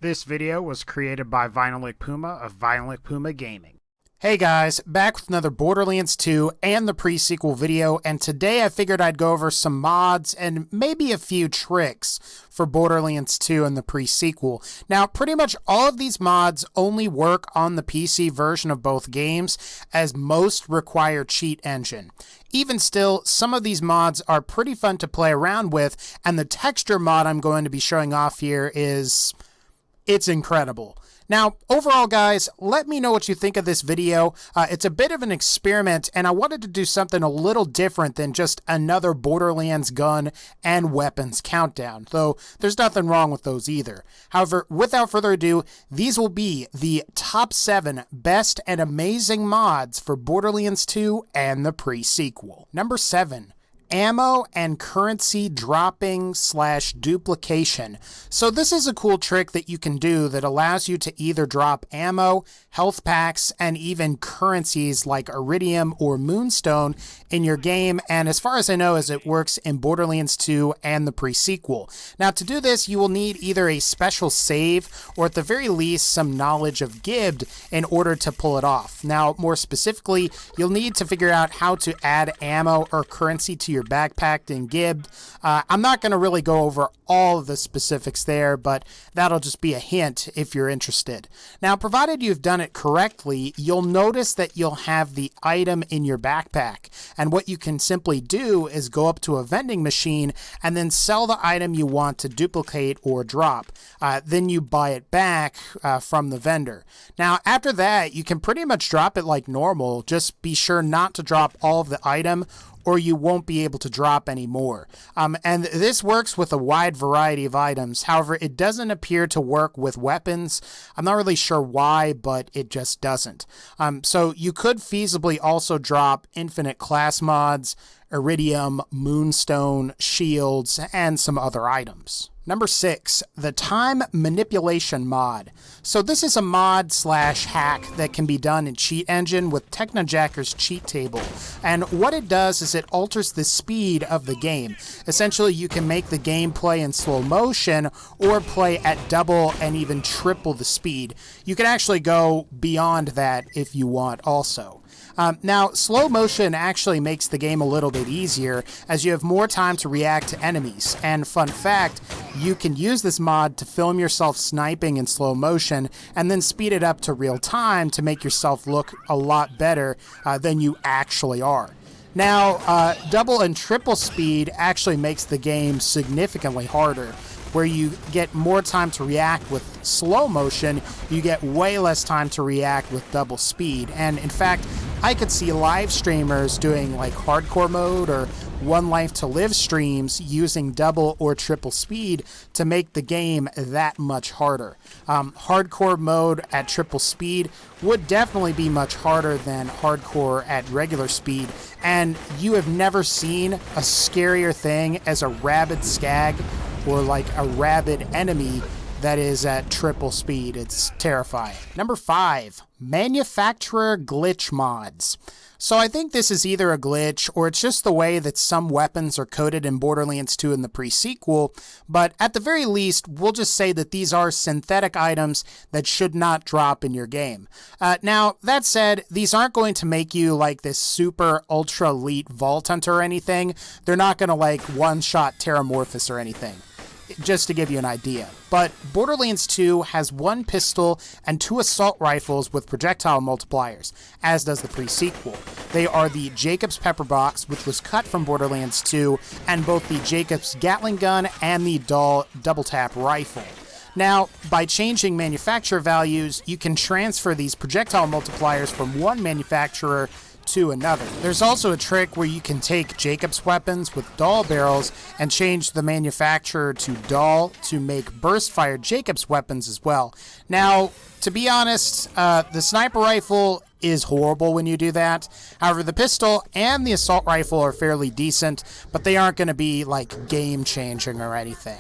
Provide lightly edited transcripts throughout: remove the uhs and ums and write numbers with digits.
This video was created by VinylicPuma of VinylicPumaGaming. Hey guys, back with another Borderlands 2 and the pre-sequel video, and today I figured I'd go over some mods and maybe a few tricks for Borderlands 2 and the pre-sequel. Now, pretty much all of these mods only work on the PC version of both games, as most require cheat engine. Even still, some of these mods are pretty fun to play around with, and the texture mod I'm going to be showing off here it's incredible. Now, overall, guys, let me know what you think of this video. It's a bit of an experiment, and I wanted to do something a little different than just another Borderlands gun and weapons countdown, though there's nothing wrong with those either. However, without further ado, these will be the top 7 best and amazing mods for Borderlands 2 and the pre-sequel. Number 7. Ammo and currency dropping / duplication. So this is a cool trick that you can do that allows you to either drop ammo, health packs, and even currencies like iridium or moonstone in your game, and as far as I know, it works in Borderlands 2 and the pre-sequel. Now, to do this, you will need either a special save or at the very least some knowledge of Gibbed in order to pull it off. Now, more specifically, you'll need to figure out how to add ammo or currency to your backpack in Gibbed. I'm not going to really go over all of the specifics there, but that'll just be a hint if you're interested. Now, provided you've done it correctly, you'll notice that you'll have the item in your backpack, and what you can simply do is go up to a vending machine and then sell the item you want to duplicate or drop. Then you buy it back from the vendor. Now, after that, you can pretty much drop it like normal. Just be sure not to drop all of the item, or you won't be able to drop any more. And this works with a wide variety of items. However, it doesn't appear to work with weapons. I'm not really sure why, but it just doesn't. So you could feasibly also drop infinite class mods, iridium, moonstone, shields, and some other items. Number 6, the time manipulation mod. So this is a mod / hack that can be done in Cheat Engine with TechnoJacker's cheat table. And what it does is it alters the speed of the game. Essentially, you can make the game play in slow motion or play at double and even triple the speed. You can actually go beyond that if you want also. Now, slow motion actually makes the game a little bit easier as you have more time to react to enemies. And fun fact, you can use this mod to film yourself sniping in slow motion and then speed it up to real time to make yourself look a lot better than you actually are. Now, double and triple speed actually makes the game significantly harder. Where you get more time to react with slow motion, you get way less time to react with double speed. And in fact, I could see live streamers doing like hardcore mode or One Life to Live streams using double or triple speed to make the game that much harder. Hardcore mode at triple speed would definitely be much harder than hardcore at regular speed, and you have never seen a scarier thing as a rabid skag or like a rabid enemy that is at triple speed. It's terrifying. Number 5, manufacturer glitch mods. So I think this is either a glitch or it's just the way that some weapons are coded in Borderlands 2 in the pre-sequel, but at the very least, we'll just say that these are synthetic items that should not drop in your game. Now, that said, these aren't going to make you like this super ultra elite vault hunter or anything. They're not going to like one-shot Terramorphous or anything, just to give you an idea. But Borderlands 2 has 1 pistol and 2 assault rifles with projectile multipliers, as does the pre-sequel. They are the Jacob's Pepper Box, which was cut from Borderlands 2, and both the Jacob's Gatling gun and the Dahl double tap rifle. Now, by changing manufacturer values, you can transfer these projectile multipliers from one manufacturer to another. There's also a trick where you can take Jacob's weapons with Dahl barrels and change the manufacturer to Dahl to make burst-fired Jacob's weapons as well. Now, to be honest, the sniper rifle is horrible when you do that. However, the pistol and the assault rifle are fairly decent, but they aren't going to be like game-changing or anything.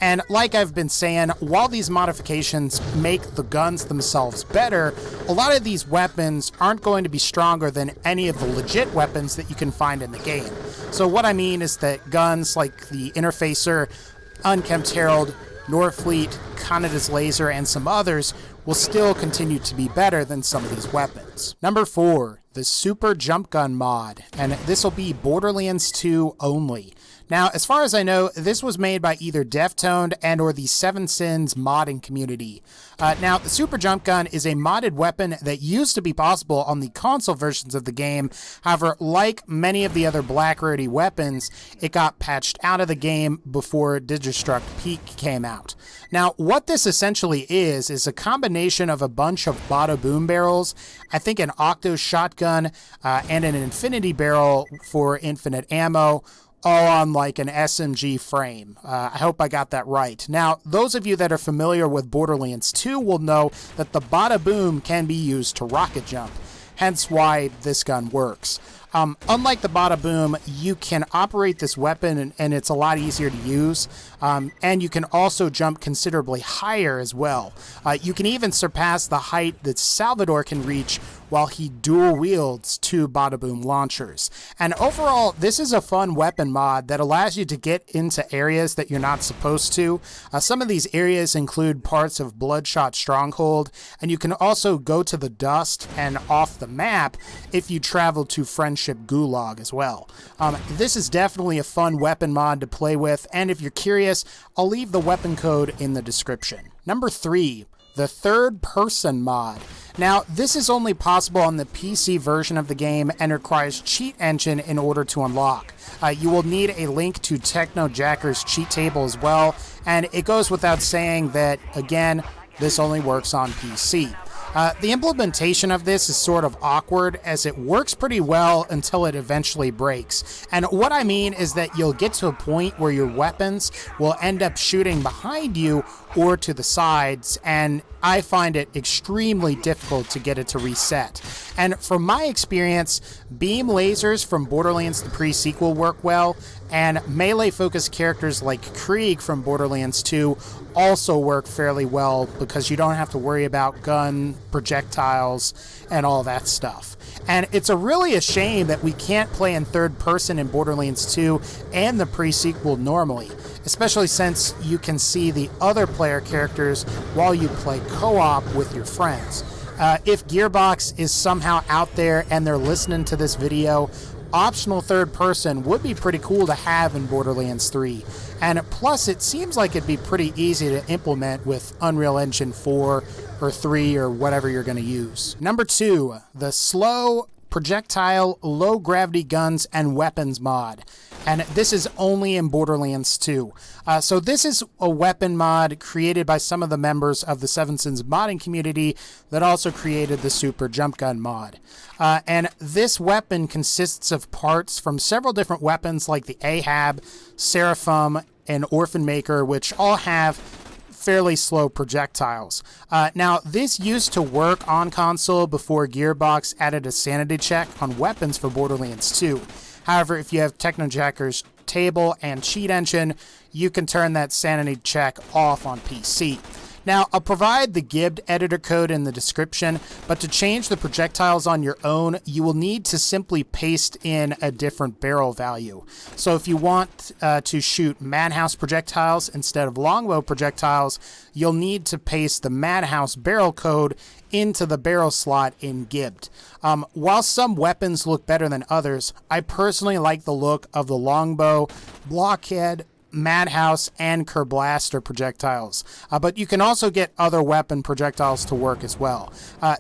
And like I've been saying, while these modifications make the guns themselves better, a lot of these weapons aren't going to be stronger than any of the legit weapons that you can find in the game. So what I mean is that guns like the Interfacer, Unkempt Herald, Norfleet, Kanada's Laser, and some others will still continue to be better than some of these weapons. Number 4, the Super Jump Gun mod, and this will be Borderlands 2 only. Now, as far as I know, this was made by either Deftoned and or the Seven Sins modding community. Now, the Super Jump Gun is a modded weapon that used to be possible on the console versions of the game. However, like many of the other Black Rarity weapons, it got patched out of the game before Digistruct Peak came out. Now, what this essentially is a combination of a bunch of bada boom barrels, I think an octo shotgun, and an infinity barrel for infinite ammo, all on like an SMG frame. I hope I got that right. Now, those of you that are familiar with Borderlands 2 will know that the bada boom can be used to rocket jump, hence why this gun works. Unlike the bada boom, you can operate this weapon and it's a lot easier to use, and you can also jump considerably higher as well. You can even surpass the height that Salvador can reach while he dual wields 2 bada boom launchers. And overall, this is a fun weapon mod that allows you to get into areas that you're not supposed to. Some of these areas include parts of Bloodshot Stronghold, and you can also go to the dust and off the map if you travel to Friendship Gulag as well. This is definitely a fun weapon mod to play with, and if you're curious, I'll leave the weapon code in the description. Number 3, the Third Person mod. Now, this is only possible on the PC version of the game and requires Cheat Engine in order to unlock. You will need a link to TechnoJacker's cheat table as well, and it goes without saying that, again, this only works on PC. The implementation of this is sort of awkward, as it works pretty well until it eventually breaks. And what I mean is that you'll get to a point where your weapons will end up shooting behind you or to the sides, and I find it extremely difficult to get it to reset. And from my experience, beam lasers from Borderlands the pre-sequel work well, and melee-focused characters like Krieg from Borderlands 2 also work fairly well because you don't have to worry about gun, projectiles, and all that stuff. And it's really a shame that we can't play in third person in Borderlands 2 and the pre-sequel normally, especially since you can see the other player characters while you play co-op with your friends. If Gearbox is somehow out there and they're listening to this video, optional third person would be pretty cool to have in Borderlands 3. And plus, it seems like it'd be pretty easy to implement with Unreal Engine 4 or 3 or whatever you're going to use. Number 2, the slow projectile low gravity guns and weapons mod. And this is only in Borderlands 2. So this is a weapon mod created by some of the members of the Seven Sins modding community that also created the Super Jump Gun mod. And this weapon consists of parts from several different weapons like the Ahab, Seraphim, and Orphan Maker, which all have fairly slow projectiles. Now, this used to work on console before Gearbox added a sanity check on weapons for Borderlands 2. However, if you have TechnoJacker's table and cheat engine, you can turn that sanity check off on PC. Now, I'll provide the Gibbed editor code in the description, but to change the projectiles on your own, you will need to simply paste in a different barrel value. So if you want to shoot Madhouse projectiles instead of Longbow projectiles, you'll need to paste the Madhouse barrel code into the barrel slot in Gibbed. While some weapons look better than others, I personally like the look of the Longbow, Blockhead, Madhouse, and Kerblaster projectiles, but you can also get other weapon projectiles to work as well.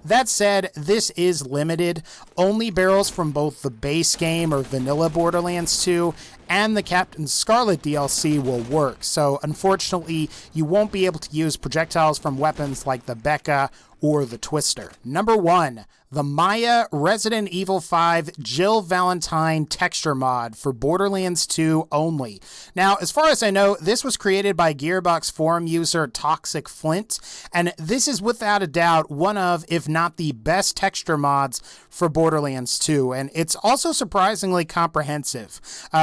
That said, this is limited. Only barrels from both the base game or vanilla Borderlands 2 and the Captain Scarlet DLC will work, so unfortunately you won't be able to use projectiles from weapons like the Becca or the Twister. Number 1, the Maya Resident Evil 5 Jill Valentine texture mod for Borderlands 2 only. Now, as far as I know, this was created by Gearbox forum user Toxic Flint, and this is without a doubt one of, if not the best texture mods for Borderlands 2, and it's also surprisingly comprehensive.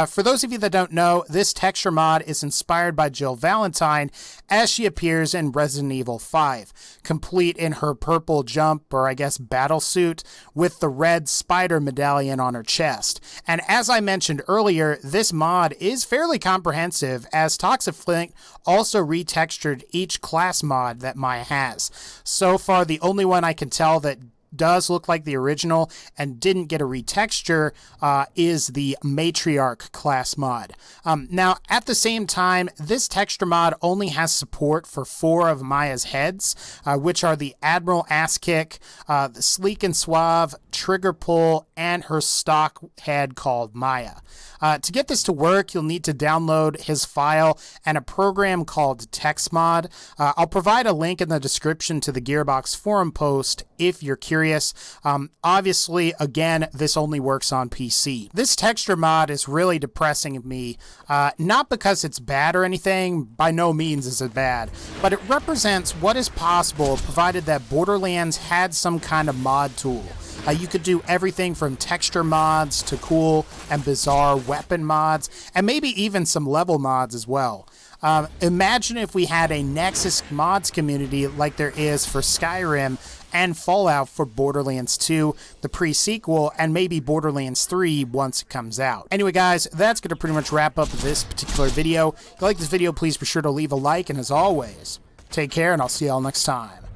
For those those of you that don't know, this texture mod is inspired by Jill Valentine as she appears in Resident Evil 5, complete in her purple jump, or I guess battlesuit, with the red spider medallion on her chest. And as I mentioned earlier, this mod is fairly comprehensive, as Toxiflink also retextured each class mod that Maya has. So far, the only one I can tell that does look like the original and didn't get a retexture is the Matriarch class mod. Now, at the same time, this texture mod only has support for 4 of Maya's heads, which are the Admiral Ass Kick, the Sleek and Suave, Trigger Pull, and her stock head called Maya. To get this to work, you'll need to download his file and a program called TextMod. I'll provide a link in the description to the Gearbox forum post if you're curious. Obviously, again, this only works on PC. This texture mod is really depressing to me, not because it's bad or anything, by no means is it bad, but it represents what is possible provided that Borderlands had some kind of mod tool. You could do everything from texture mods to cool and bizarre weapon mods, and maybe even some level mods as well. Imagine if we had a Nexus mods community like there is for Skyrim and Fallout for Borderlands 2, the pre-sequel, and maybe Borderlands 3 once it comes out. Anyway, guys, that's going to pretty much wrap up this particular video. If you like this video, please be sure to leave a like, and as always, take care, and I'll see y'all next time.